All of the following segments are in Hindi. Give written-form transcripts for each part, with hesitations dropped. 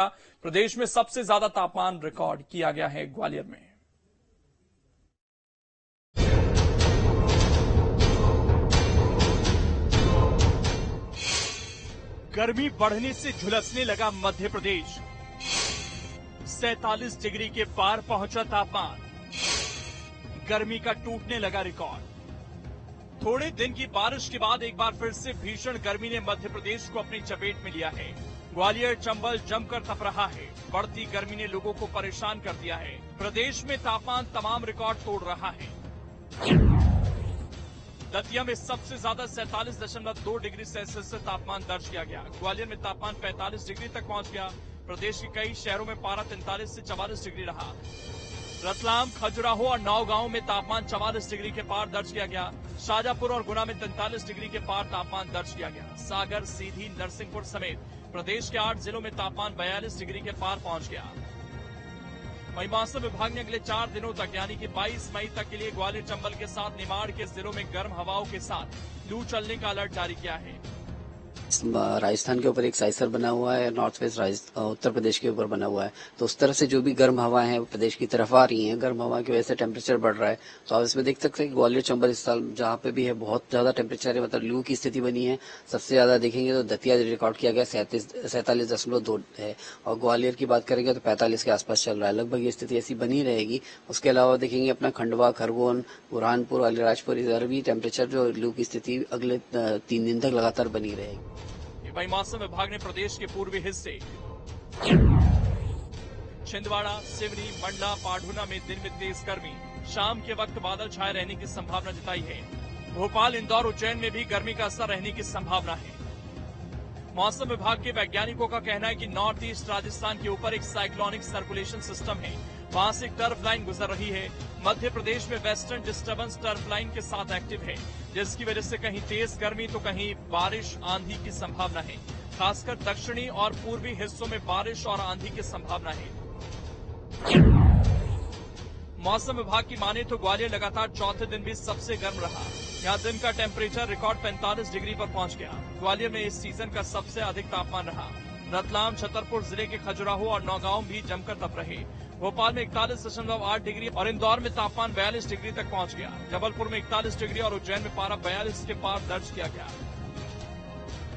प्रदेश में सबसे ज्यादा तापमान रिकॉर्ड किया गया है ग्वालियर में। गर्मी बढ़ने से झुलसने लगा मध्य प्रदेश। 47 डिग्री के पार पहुंचा तापमान। गर्मी का टूटने लगा रिकॉर्ड। थोड़े दिन की बारिश के बाद एक बार फिर से भीषण गर्मी ने मध्य प्रदेश को अपनी चपेट में लिया है। ग्वालियर चंबल जमकर तप रहा है। बढ़ती गर्मी ने लोगों को परेशान कर दिया है। प्रदेश में तापमान तमाम रिकॉर्ड तोड़ रहा है। दतिया में सबसे ज्यादा 47.2 डिग्री सेल्सियस से तापमान दर्ज किया गया। ग्वालियर में तापमान 45 डिग्री तक पहुंच गया। प्रदेश के कई शहरों में पारा 43 से 44 डिग्री रहा। रतलाम, खजुराहो और नौगांव में तापमान 44 डिग्री के पार दर्ज किया गया। शाजापुर और गुना में 43 डिग्री के पार तापमान दर्ज किया गया। सागर, सीधी, नरसिंहपुर समेत प्रदेश के 8 जिलों में तापमान 42 डिग्री के पार पहुंच गया। वहीं मौसम विभाग ने अगले 4 दिनों तक यानी कि 22 मई तक के लिए ग्वालियर चंबल के साथ निमाड़ के जिलों में गर्म हवाओं के साथ लू चलने का अलर्ट जारी किया है। राजस्थान के ऊपर एक साइसर बना हुआ है, नॉर्थ वेस्ट उत्तर प्रदेश के ऊपर बना हुआ है, तो उस तरह से जो भी गर्म हवा है प्रदेश की तरफ आ रही हैं। गर्म हवा की वजह से टेम्परेचर बढ़ रहा है। तो आप इसमें देख सकते हैं कि ग्वालियर चंबल इस साल जहाँ पे भी है बहुत ज्यादा टेम्परेचर है, मतलब लू की स्थिति बनी है। सबसे ज्यादा देखेंगे तो दतिया रिकॉर्ड किया गया 47.2 है, और ग्वालियर की बात करेंगे तो 45 के आसपास चल रहा है। लगभग ये स्थिति ऐसी बनी रहेगी। उसके अलावा देखेंगे अपना खंडवा, खरगोन, बुरहानपुर, अलीराजपुर, इधर भी टेम्परेचर जो लू की स्थिति अगले 3 दिन तक लगातार बनी रहेगी। वहीं मौसम विभाग ने प्रदेश के पूर्वी हिस्से छिंदवाड़ा, सिवनी, मंडला, पाढ़ुना में दिन में तेज गर्मी, शाम के वक्त बादल छाए रहने की संभावना जताई है। भोपाल, इंदौर, उज्जैन में भी गर्मी का असर रहने की संभावना है। मौसम विभाग के वैज्ञानिकों का कहना है कि नॉर्थ ईस्ट राजस्थान के ऊपर एक साइक्लोनिक सर्कुलेशन सिस्टम है। वहां से एक टर्फ लाइन गुजर रही है। मध्य प्रदेश में वेस्टर्न डिस्टर्बेंस टर्फ लाइन के साथ एक्टिव है, जिसकी वजह से कहीं तेज गर्मी तो कहीं बारिश, आंधी की संभावना है। खासकर दक्षिणी और पूर्वी हिस्सों में बारिश और आंधी की संभावना है। मौसम विभाग की माने तो ग्वालियर लगातार चौथे दिन भी सबसे गर्म रहा। यहाँ दिन का टेम्परेचर रिकॉर्ड 45 डिग्री पर पहुंच गया। ग्वालियर में इस सीजन का सबसे अधिक तापमान रहा। रतलाम, छतरपुर जिले के खजुराहो और नौगांव भी जमकर तप रहे। भोपाल में 41.8 डिग्री और इंदौर में तापमान 42 डिग्री तक पहुंच गया। जबलपुर में 41 डिग्री और उज्जैन में पारा 42 के पार दर्ज किया गया।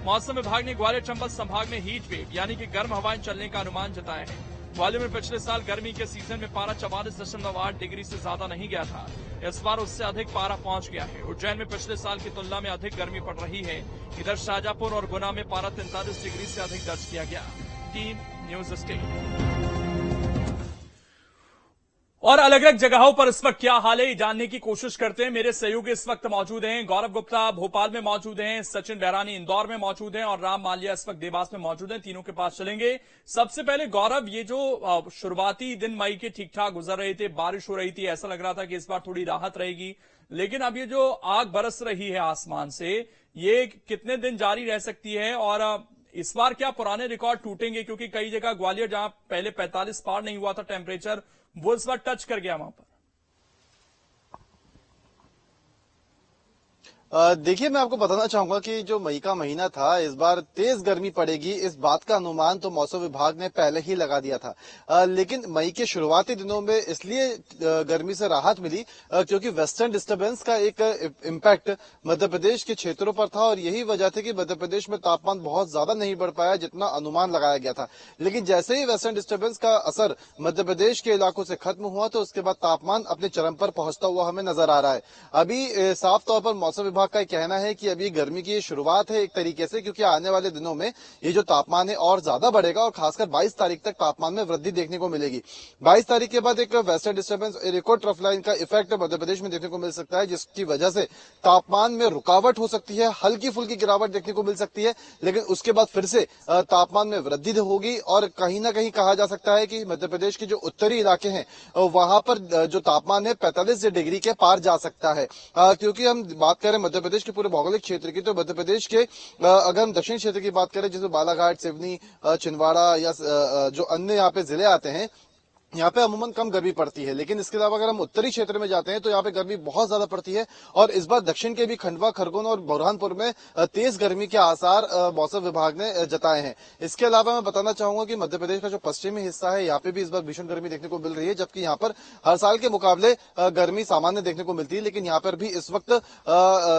मौसम विभाग ने ग्वालियर चंबल संभाग में हीट वेव यानी कि गर्म हवाएं चलने का अनुमान जताया है। ग्वालियर में पिछले साल गर्मी के सीजन में पारा 44.8 डिग्री से ज्यादा नहीं गया था। इस बार उससे अधिक पारा पहुंच गया है। उज्जैन में पिछले साल की तुलना में अधिक गर्मी पड़ रही है। इधर शाजापुर और गुना में पारा 43 डिग्री से अधिक दर्ज किया गया। Team news state. और अलग अलग जगहों पर इस वक्त क्या हाल है ये जानने की कोशिश करते हैं। मेरे सहयोगी इस वक्त मौजूद हैं। गौरव गुप्ता भोपाल में मौजूद हैं, सचिन बहरानी इंदौर में मौजूद हैं और राम मालिया इस वक्त देवास में मौजूद हैं। तीनों के पास चलेंगे। सबसे पहले गौरव, ये जो शुरुआती दिन मई के ठीक ठाक गुजर रहे थे, बारिश हो रही थी, ऐसा लग रहा था कि इस बार थोड़ी राहत रहेगी, लेकिन अब ये जो आग बरस रही है आसमान से, ये कितने दिन जारी रह सकती है और इस बार क्या पुराने रिकॉर्ड टूटेंगे? क्योंकि कई जगह ग्वालियर जहां पहले 45 पार नहीं हुआ था टेम्परेचर, वो इस बार टच कर गया वहां पर। देखिए, मैं आपको बताना चाहूंगा कि जो मई का महीना था इस बार तेज गर्मी पड़ेगी, इस बात का अनुमान तो मौसम विभाग ने पहले ही लगा दिया था। लेकिन मई के शुरुआती दिनों में इसलिए गर्मी से राहत मिली क्योंकि वेस्टर्न डिस्टर्बेंस का एक इम्पैक्ट मध्य प्रदेश के क्षेत्रों पर था और यही वजह थी कि मध्य प्रदेश में तापमान बहुत ज्यादा नहीं बढ़ पाया जितना अनुमान लगाया गया था। लेकिन जैसे ही वेस्टर्न डिस्टर्बेंस का असर मध्य प्रदेश के इलाकों से खत्म हुआ तो उसके बाद तापमान अपने चरम पर पहुंचता हुआ हमें नजर आ रहा है। अभी साफ तौर पर मौसम विभाग का कहना है कि अभी गर्मी की शुरुआत है एक तरीके से, क्योंकि आने वाले दिनों में ये जो तापमान है और ज्यादा बढ़ेगा और खासकर 22 तारीख तक तापमान में वृद्धि देखने को मिलेगी। 22 तारीख के बाद एक वेस्टर्न डिस्टर्बेंस, एक और ट्रफ लाइन का इफेक्ट मध्य प्रदेश में देखने को मिल सकता है, जिसकी वजह से तापमान में रुकावट हो सकती है, हल्की फुल्की गिरावट देखने को मिल सकती है, लेकिन उसके बाद फिर से तापमान में वृद्धि होगी और कहीं ना कहीं कहा जा सकता है कि मध्य प्रदेश के जो उत्तरी इलाके हैं वहां पर जो तापमान है 45 डिग्री के पार जा सकता है। क्योंकि हम बात करें मध्य प्रदेश के पूरे भौगोलिक क्षेत्र की, तो मध्य प्रदेश के अगर हम दक्षिण क्षेत्र की बात करें जैसे बालाघाट, सिवनी, छिंदवाड़ा या जो अन्य यहाँ पे जिले आते हैं, यहाँ पे अमूमन कम गर्मी पड़ती है, लेकिन इसके अलावा अगर हम उत्तरी क्षेत्र में जाते हैं तो यहाँ पे गर्मी बहुत ज्यादा पड़ती है। और इस बार दक्षिण के भी खंडवा, खरगोन और बुरहानपुर में तेज गर्मी के आसार मौसम विभाग ने जताए हैं। इसके अलावा मैं बताना चाहूंगा कि मध्य प्रदेश का जो पश्चिमी हिस्सा है, यहाँ पे भी इस बार भीषण गर्मी देखने को मिल रही है, जबकि यहाँ पर हर साल के मुकाबले गर्मी सामान्य देखने को मिलती है, लेकिन यहाँ पर भी इस वक्त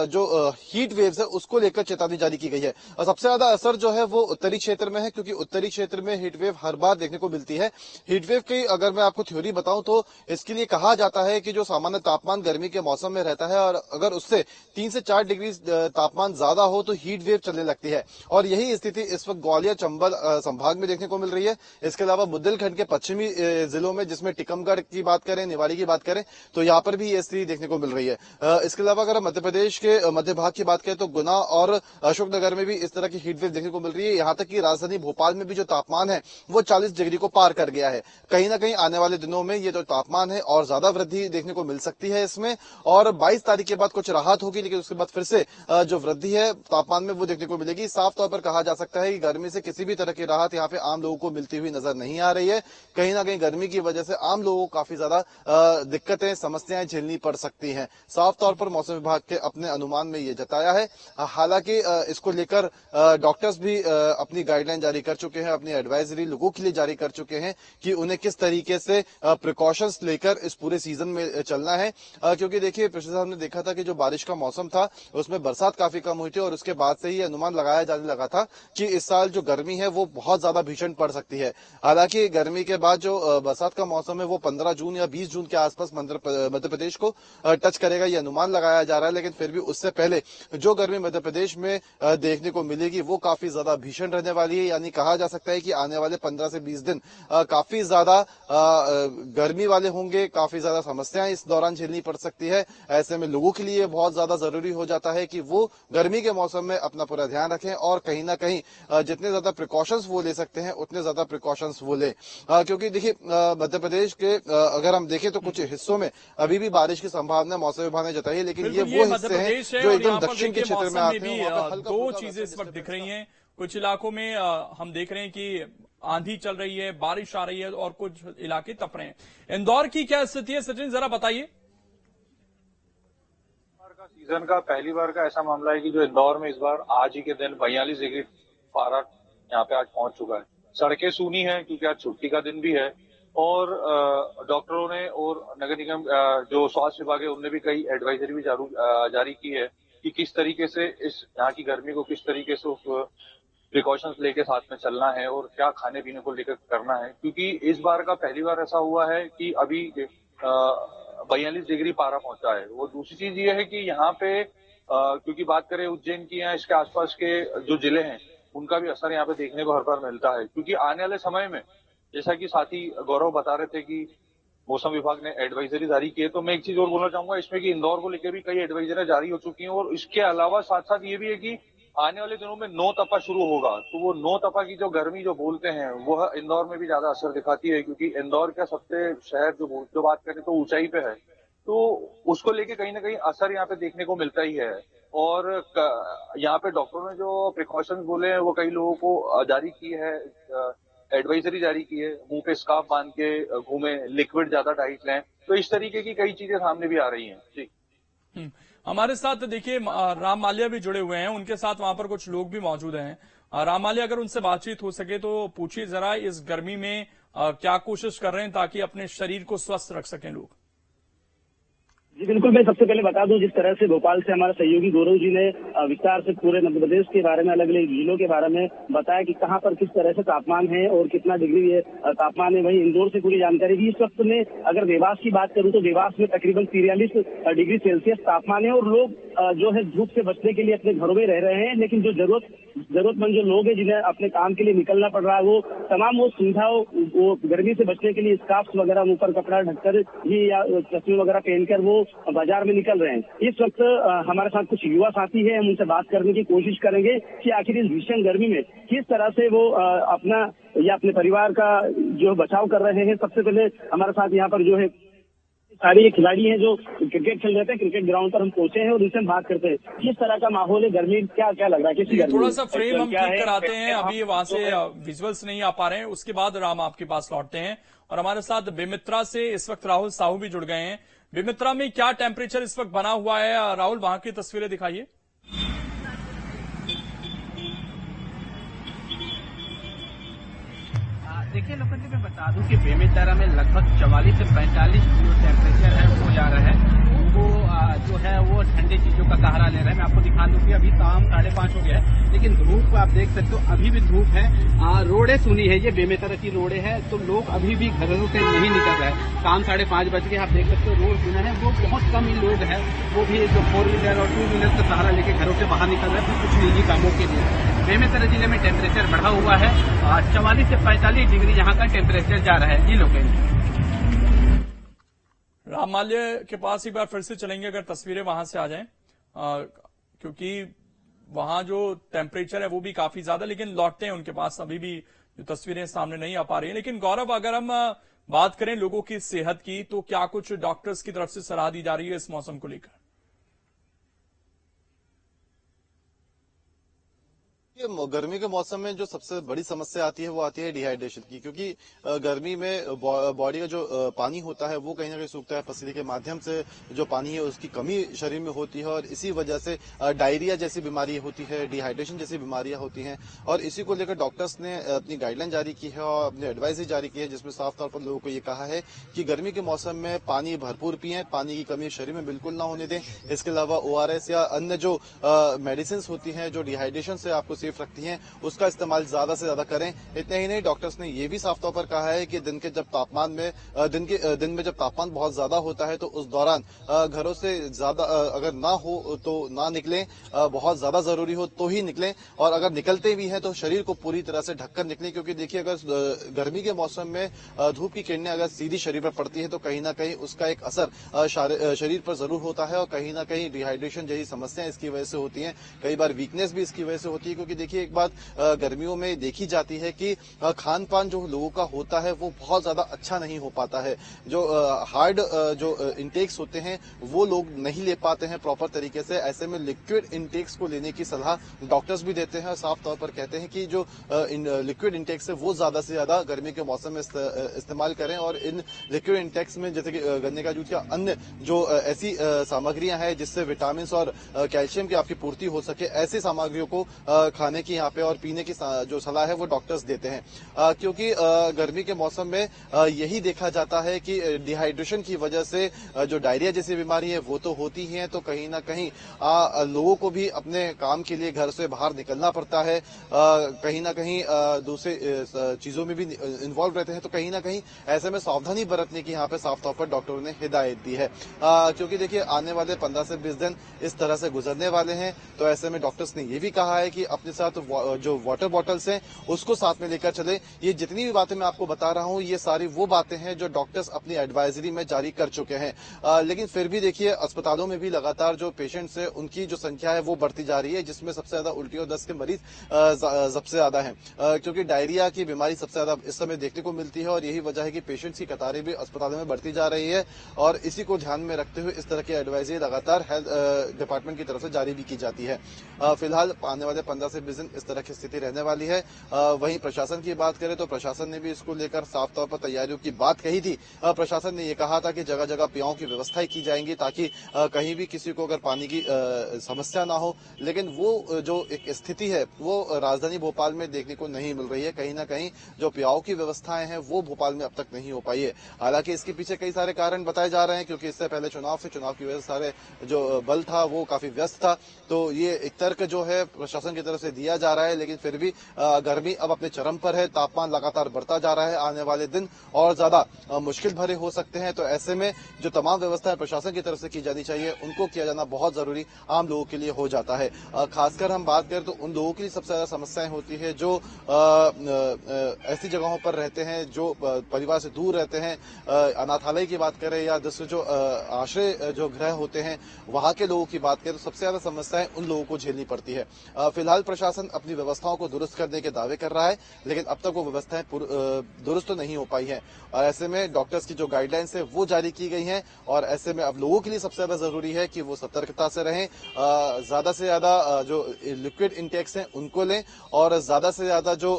जो हीट वेव्स है उसको लेकर चेतावनी जारी की गई है। और सबसे ज्यादा असर जो है वो उत्तरी क्षेत्र में है, क्योंकि उत्तरी क्षेत्र में हीट वेव हर बार देखने को मिलती है। हीट वेव की अगर मैं आपको थ्योरी बताऊं तो इसके लिए कहा जाता है कि जो सामान्य तापमान गर्मी के मौसम में रहता है और अगर उससे 3 से 4 डिग्री तापमान ज्यादा हो तो हीट वेव चलने लगती है। और यही स्थिति इस वक्त ग्वालियर, चंबल संभाग में देखने को मिल रही है। इसके अलावा बुंदेलखंड के पश्चिमी जिलों में, जिसमें टीकमगढ़ की बात करें, निवाड़ी की बात करें, तो यहाँ पर भी ये स्थिति देखने को मिल रही है। इसके अलावा अगर मध्य प्रदेश के मध्य भाग की बात करें तो गुना और अशोकनगर में भी इस तरह की हीट वेव देखने को मिल रही है। यहाँ तक कि राजधानी भोपाल में भी जो तापमान है वो 40 डिग्री को पार कर गया है। कहीं ना कहीं आने वाले दिनों में ये जो तापमान है और ज्यादा वृद्धि देखने को मिल सकती है इसमें, और 22 तारीख के बाद कुछ राहत होगी, लेकिन उसके बाद फिर से जो वृद्धि है तापमान में वो देखने को मिलेगी। साफ तौर पर कहा जा सकता है कि गर्मी से किसी भी तरह की राहत यहाँ पे आम लोगों को मिलती हुई नजर नहीं आ रही है। कहीं ना कहीं गर्मी की वजह से आम लोगों को काफी ज्यादा दिक्कतें, समस्याएं झेलनी पड़ सकती हैं। साफ तौर पर मौसम विभाग के अपने अनुमान में ये जताया है। हालांकि इसको लेकर डॉक्टर्स भी अपनी गाइडलाइन जारी कर चुके हैं, अपनी एडवाइजरी लोगों के लिए जारी कर चुके हैं कि उन्हें किस तरीके से प्रिकॉशंस लेकर इस पूरे सीजन में चलना है। क्योंकि देखिए, पिछले साल हमने देखा था कि जो बारिश का मौसम था उसमें बरसात काफी कम हुई थी और उसके बाद से ही अनुमान लगाया जाने लगा था कि इस साल जो गर्मी है वो बहुत ज्यादा भीषण पड़ सकती है। हालांकि गर्मी के बाद जो बरसात का मौसम है वो 15 जून या 20 जून के आसपास मध्य प्रदेश को टच करेगा, ये अनुमान लगाया जा रहा है। लेकिन फिर भी उससे पहले जो गर्मी मध्य प्रदेश में देखने को मिलेगी वो काफी ज्यादा भीषण रहने वाली है। यानी कहा जा सकता है कि आने वाले 15 से 20 दिन काफी ज्यादा गर्मी वाले होंगे, काफी ज्यादा समस्याएं इस दौरान झेलनी पड़ सकती है। ऐसे में लोगों के लिए बहुत ज्यादा जरूरी हो जाता है कि वो गर्मी के मौसम में अपना पूरा ध्यान रखें और कहीं ना कहीं जितने ज्यादा प्रिकॉशंस वो ले सकते हैं उतने ज्यादा प्रिकॉशंस वो ले। क्योंकि देखिए, मध्य प्रदेश के अगर हम देखें तो कुछ हिस्सों में अभी भी बारिश की संभावना मौसम विभाग ने जताई है, लेकिन ये वो हिस्से हैं जो एकदम दक्षिण के क्षेत्र में आते हैं। दो चीजें इस वक्त दिख रही हैं। कुछ इलाकों में हम देख रहे हैं कि आंधी चल रही है, बारिश आ रही है और कुछ इलाके तप रहे हैं। इंदौर की क्या स्थिति है, सचिन जरा बताइए। सीजन का पहली बार का ऐसा मामला है कि जो इंदौर में इस बार आज ही के दिन 42 डिग्री पारा यहाँ पे आज पहुंच चुका है। सड़कें सूनी हैं क्योंकि आज छुट्टी का दिन भी है और डॉक्टरों ने और नगर निगम जो स्वास्थ्य विभाग है उनने भी कई एडवाइजरी भी जारी की है कि किस तरीके से इस यहाँ की गर्मी को किस तरीके से प्रिकॉशंस लेके साथ में चलना है और क्या खाने पीने को लेकर करना है। क्योंकि इस बार का पहली बार ऐसा हुआ है कि अभी 42 डिग्री पारा पहुंचा है। वो दूसरी चीज ये है कि यहाँ पे क्योंकि बात करें उज्जैन की या इसके आसपास के जो जिले हैं उनका भी असर यहाँ पे देखने को हर बार मिलता है। क्योंकि आने वाले समय में जैसा कि साथी गौरव बता रहे थे कि मौसम विभाग ने एडवाइजरी जारी की है, तो मैं एक चीज और बोलना चाहूंगा इसमें कि इंदौर को लेकर भी कई एडवाइजरी जारी हो चुकी हैं और इसके अलावा साथ साथ ये भी है कि आने वाले दिनों में 9 तपा शुरू होगा, तो वो 9 तपा की जो गर्मी जो बोलते हैं वह इंदौर में भी ज्यादा असर दिखाती है। क्योंकि इंदौर का सबसे शहर जो बात करें तो ऊंचाई पे है, तो उसको लेके कहीं ना कहीं असर यहाँ पे देखने को मिलता ही है। और यहाँ पे डॉक्टरों ने जो प्रिकॉशंस बोले हैं वो कई लोगों को जारी की है, एडवाइजरी जारी की है, मुंह पे स्कार्फ बांध के घूमे, लिक्विड ज्यादा डाइट लें, तो इस तरीके की कई चीजें सामने भी आ रही हैं। जी हमारे साथ देखिए राम माल्या भी जुड़े हुए हैं, उनके साथ वहां पर कुछ लोग भी मौजूद हैं। राम माल्या, अगर उनसे बातचीत हो सके तो पूछिए जरा, इस गर्मी में क्या कोशिश कर रहे हैं ताकि अपने शरीर को स्वस्थ रख सकें लोग। जी बिल्कुल, मैं सबसे पहले बता दूं, जिस तरह से भोपाल से हमारे सहयोगी गौरव जी ने विस्तार से पूरे मध्य प्रदेश के बारे में, अलग अलग जिलों के बारे में बताया कि कहां पर किस तरह से तापमान है और कितना डिग्री ये तापमान है। वहीं इंदौर से पूरी जानकारी दी। इस वक्त में अगर देवास की बात करूं तो देवास में तकरीबन 43 डिग्री सेल्सियस तापमान है और लोग जो है धूप से बचने के लिए अपने घरों में रह रहे हैं। लेकिन जो जरूरतमंद जो लोग हैं जिन्हें अपने काम के लिए निकलना पड़ रहा है, वो तमाम वो सुविधाओं, वो गर्मी से बचने के लिए स्कार्फ वगैरह, मुंह पर कपड़ा ढककर ही या चश्मे वगैरह पहनकर वो बाजार में निकल रहे हैं। इस वक्त हमारे साथ कुछ युवा साथी हैं, हम उनसे बात करने की कोशिश करेंगे कि आखिर इस भीषण गर्मी में किस तरह से वो अपना या अपने परिवार का जो बचाव कर रहे हैं। सबसे पहले हमारे साथ यहाँ पर जो है सारे ये खिलाड़ी हैं जो क्रिकेट खेल रहे थे, क्रिकेट ग्राउंड पर हम पहुंचे हैं और इनसे हम बात करते हैं किस तरह का माहौल है, गर्मी क्या क्या लग रहा है, किसी थोड़ा सा फ्रेम हम ठीक कराते हैं, अभी वहां से विजुअल्स नहीं आ पा रहे हैं, उसके बाद राम आपके पास लौटते हैं। और हमारे साथ बेमित्रा से इस वक्त राहुल साहू भी जुड़ गए हैं। बेमित्रा में क्या टेम्परेचर इस वक्त बना हुआ है? राहुल, वहां की तस्वीरें दिखाइए। देखिए लोगों जी, मैं बता दूं कि बेमेतरा में लगभग 44 से 45 जो टेम्परेचर है वो जा रहा है। वो जो है वो ठंडी चीजों का सहारा ले रहा है। मैं आपको दिखा दूं कि अभी शाम 5:30 हो गया है, लेकिन धूप आप देख सकते हो, अभी भी धूप है। रोडें सुनी है, ये बेमेतरा की रोडें है, तो लोग अभी भी घरों से नहीं निकल रहे हैं। शाम 5:30 बज के आप देख सकते हो, रोड सुना है, वो बहुत कम ही लोग हैं, वो भी जो 4 व्हीलर और 2 व्हीलर का सहारा लेके घरों से बाहर निकल रहे हैं कुछ निजी कामों के लिए। बेमेतरा जिले में टेम्परेचर बढ़ा हुआ है, 44 से 45 डिग्री यहाँ का टेम्परेचर जा रहा है। जी लोकेश, राम माल्य के पास एक बार फिर से चलेंगे, अगर तस्वीरें वहां से आ जाएं, क्योंकि वहां जो टेम्परेचर है वो भी काफी ज्यादा, लेकिन लौटते हैं उनके पास, अभी भी जो तस्वीरें सामने नहीं आ पा रही हैं। लेकिन गौरव, अगर हम बात करें लोगों की सेहत की, तो क्या कुछ डॉक्टर्स की तरफ से सलाह दी जा रही है इस मौसम को लेकर? ये गर्मी के मौसम में जो सबसे बड़ी समस्या आती है वो आती है डिहाइड्रेशन की, क्योंकि गर्मी में बॉडी का जो पानी होता है वो कहीं ना कहीं सूखता है, पसीने के माध्यम से जो पानी है उसकी कमी शरीर में होती है और इसी वजह से डायरिया जैसी बीमारी होती है, डिहाइड्रेशन जैसी बीमारियां होती हैं। और इसी को लेकर डॉक्टर्स ने अपनी गाइडलाइन जारी की है और अपनी एडवाइजरी जारी की है, जिसमें साफ तौर पर लोगों को ये कहा है कि गर्मी के मौसम में पानी भरपूर पिएं, पानी की कमी शरीर में बिल्कुल ना होने दें। इसके अलावा ORS या अन्य जो मेडिसिन होती हैं जो डिहाइड्रेशन से आपको सेफ रखती हैं, उसका इस्तेमाल ज्यादा से ज्यादा करें। इतना ही नहीं, डॉक्टर्स ने यह भी साफ तौर पर कहा है कि दिन में जब तापमान बहुत ज्यादा होता है तो उस दौरान घरों से ज्यादा अगर ना हो तो ना निकलें, बहुत ज्यादा जरूरी हो तो ही निकलें, और अगर निकलते भी हैं तो शरीर को पूरी तरह से ढककर निकलें, क्योंकि देखिए अगर गर्मी के मौसम में धूप की किरणें अगर सीधी शरीर पर पड़ती है तो कहीं ना कहीं उसका एक असर शरीर पर जरूर होता है और कहीं ना कहीं डिहाइड्रेशन जैसी समस्याएं इसकी वजह से होती हैं। कई बार वीकनेस भी इसकी वजह से होती है, क्योंकि देखिए एक बात गर्मियों में देखी जाती है कि खान पान जो लोगों का होता है वो बहुत ज्यादा अच्छा नहीं हो पाता है। जो हार्ड जो इंटेक्स होते हैं वो लोग नहीं ले पाते हैं प्रॉपर तरीके से। ऐसे में लिक्विड इंटेक्स को लेने की सलाह डॉक्टर्स भी देते हैं और साफ तौर पर कहते हैं कि जो लिक्विड इंटेक्स है वो ज्यादा से ज्यादा गर्मी के मौसम में इस्तेमाल करें। और इन लिक्विड इंटेक्स में जैसे कि गन्ने का जूस या अन्य जो ऐसी सामग्रियां हैं जिससे विटामिन और कैल्शियम की आपकी पूर्ति हो सके, ऐसी सामग्रियों को खाने की यहाँ पे और पीने की जो सलाह है वो डॉक्टर्स देते हैं, क्योंकि गर्मी के मौसम में यही देखा जाता है कि डिहाइड्रेशन की वजह से जो डायरिया जैसी बीमारी है वो तो होती ही है, तो कहीं ना कहीं लोगों को भी अपने काम के लिए घर से बाहर निकलना पड़ता है, कहीं ना कहीं दूसरे चीजों में भी इन्वॉल्व रहते हैं, तो कहीं ना कहीं ऐसे में सावधानी बरतने की यहाँ पे साफ तौर पर डॉक्टरों ने हिदायत दी है, क्योंकि देखिए आने वाले 15 से 20 दिन इस तरह से गुजरने वाले हैं। तो ऐसे में डॉक्टर्स ने ये भी कहा है कि अपने साथ जो वाटर बॉटल्स हैं उसको साथ में लेकर चले। ये जितनी भी बातें मैं आपको बता रहा हूं ये सारी वो बातें हैं जो डॉक्टर्स अपनी एडवाइजरी में जारी कर चुके हैं, लेकिन फिर भी देखिए अस्पतालों में भी लगातार जो पेशेंट्स है उनकी जो संख्या है वो बढ़ती जा रही है, जिसमें सबसे ज्यादा उल्टी और दस्त के मरीज सबसे ज्यादा हैं, क्योंकि डायरिया की बीमारी सबसे ज्यादा इस समय देखने को मिलती है और यही वजह है कि पेशेंट्स की कतारें भी अस्पतालों में बढ़ती जा रही है। और इसी को ध्यान में रखते हुए इस तरह की एडवाइजरी लगातार हेल्थ डिपार्टमेंट की तरफ से जारी भी की जाती है। फिलहाल आने वाले 15 से 20 दिन इस तरह की स्थिति रहने वाली है। वहीं प्रशासन की बात करें तो प्रशासन ने भी इसको लेकर साफ तौर पर तैयारियों की बात कही थी। प्रशासन ने यह कहा था कि जगह जगह पियाओं की व्यवस्थाएं की जाएंगी ताकि कहीं भी किसी को अगर पानी की समस्या ना हो, लेकिन वो जो एक स्थिति है वो राजधानी भोपाल में देखने को नहीं मिल रही है। कहीं ना कहीं जो पियाओं की व्यवस्थाएं हैं वो भोपाल में अब तक नहीं हो पाई है। हालांकि इसके पीछे कई सारे कारण बताए जा रहे हैं, क्योंकि इससे पहले चुनाव की वजह से सारे जो बल था वो काफी व्यस्त था, तो ये एक तर्क जो है प्रशासन की तरफ से दिया जा रहा है। लेकिन फिर भी गर्मी अब अपने चरम पर है, तापमान लगातार बढ़ता जा रहा है, आने वाले दिन और ज्यादा मुश्किल भरे हो सकते हैं। तो ऐसे में जो तमाम व्यवस्थाएं प्रशासन की तरफ से की जानी चाहिए उनको किया जाना बहुत जरूरी आम लोगों के लिए हो जाता है। खासकर हम बात करें तो उन लोगों की सबसे ज्यादा समस्याएं होती है जो ऐसी जगहों पर रहते हैं, जो परिवार से दूर रहते हैं, अनाथालय की बात करें या दूसरे जो आश्रय जो गृह होते हैं वहां के लोगों की बात करें तो सबसे ज्यादा समस्याएं उन लोगों को झेलनी पड़ती है। फिलहाल प्रशासन प्रशासन अपनी व्यवस्थाओं को दुरुस्त करने के दावे कर रहा है, लेकिन अब तक वो व्यवस्थाएं दुरुस्त तो नहीं हो पाई हैं। और ऐसे में डॉक्टर्स की जो गाइडलाइंस है वो जारी की गई हैं, और ऐसे में अब लोगों के लिए सबसे ज्यादा जरूरी है कि वो सतर्कता से रहें, ज्यादा से ज्यादा जो लिक्विड इंटेक्स हैं उनको लें, और ज्यादा से ज्यादा जो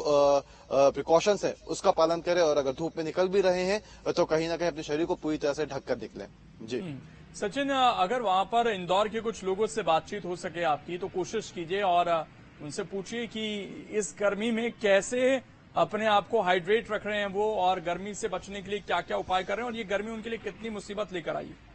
प्रिकॉशंस है उसका पालन करें, और अगर धूप में निकल भी रहे हैं तो कहीं ना कहीं अपने शरीर को पूरी तरह से ढक कर निकलें। जी सचिन, अगर वहां पर इंदौर के कुछ लोगों से बातचीत हो सके आपकी तो कोशिश कीजिए और उनसे पूछिए कि इस गर्मी में कैसे अपने आप को हाइड्रेट रख रहे हैं वो, और गर्मी से बचने के लिए क्या क्या उपाय कर रहे हैं, और ये गर्मी उनके लिए कितनी मुसीबत लेकर आई है।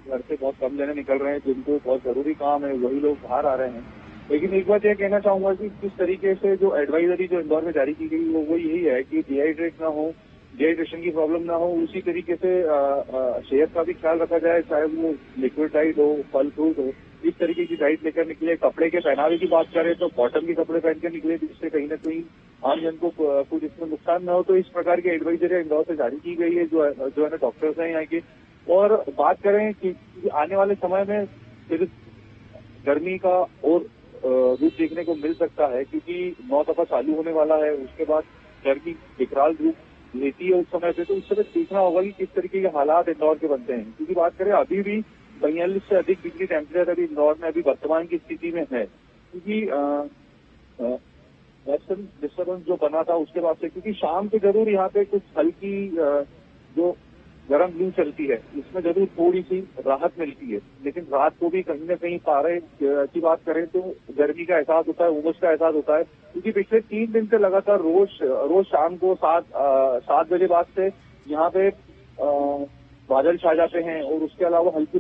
घर से बहुत कम जने निकल रहे हैं, जिनको बहुत जरूरी काम है वही लोग बाहर आ रहे हैं। लेकिन एक बात यह कहना चाहूंगा कि किस तरीके से जो एडवाइजरी जो इंदौर में जारी की गई वो यही है कि डिहाइड्रेट ना हो, डिहाइड्रेशन की प्रॉब्लम ना हो, उसी तरीके से सेहत का भी ख्याल रखा जाए, चाहे वो लिक्विड डाइट हो, फल फ्रूट हो, इस तरीके की डाइट लेकर निकले। कपड़े के पहनावे की बात करें तो कॉटन के कपड़े पहन कर निकले, जिससे कहीं ना कहीं आम जन को कुछ इसमें नुकसान न हो। तो इस प्रकार की एडवाइजरी इंदौर से जारी की गई है, जो है ना डॉक्टर्स हैं यहाँ के। और बात करें कि आने वाले समय में फिर गर्मी का और रूप देखने को मिल सकता है, क्योंकि 9 दफा चालू होने वाला है, उसके बाद गर्मी विकराल रूप लेती है उस समय पे। तो उस समय देखना होगा कि किस तरीके के हालात इंदौर के बनते हैं, क्योंकि बात करें अभी भी 42 से अधिक डिग्री टेम्परेचर अभी इंदौर में अभी वर्तमान की स्थिति में है, क्योंकि वेस्टर्न डिस्टर्बेंस जो बना था उसके बाद से, क्योंकि शाम को जरूर यहाँ पे कुछ हल्की जो गर्म लू चलती है, इसमें जरूर थोड़ी सी राहत मिलती है, लेकिन रात को भी कहीं न कहीं पारे की बात करें तो गर्मी का एहसास होता है, उमस का एहसास होता है, क्योंकि पिछले 3 दिन से लगातार रोज शाम को 7 बजे बाद से यहाँ पे बादल छा जाते हैं, और उसके अलावा हल्की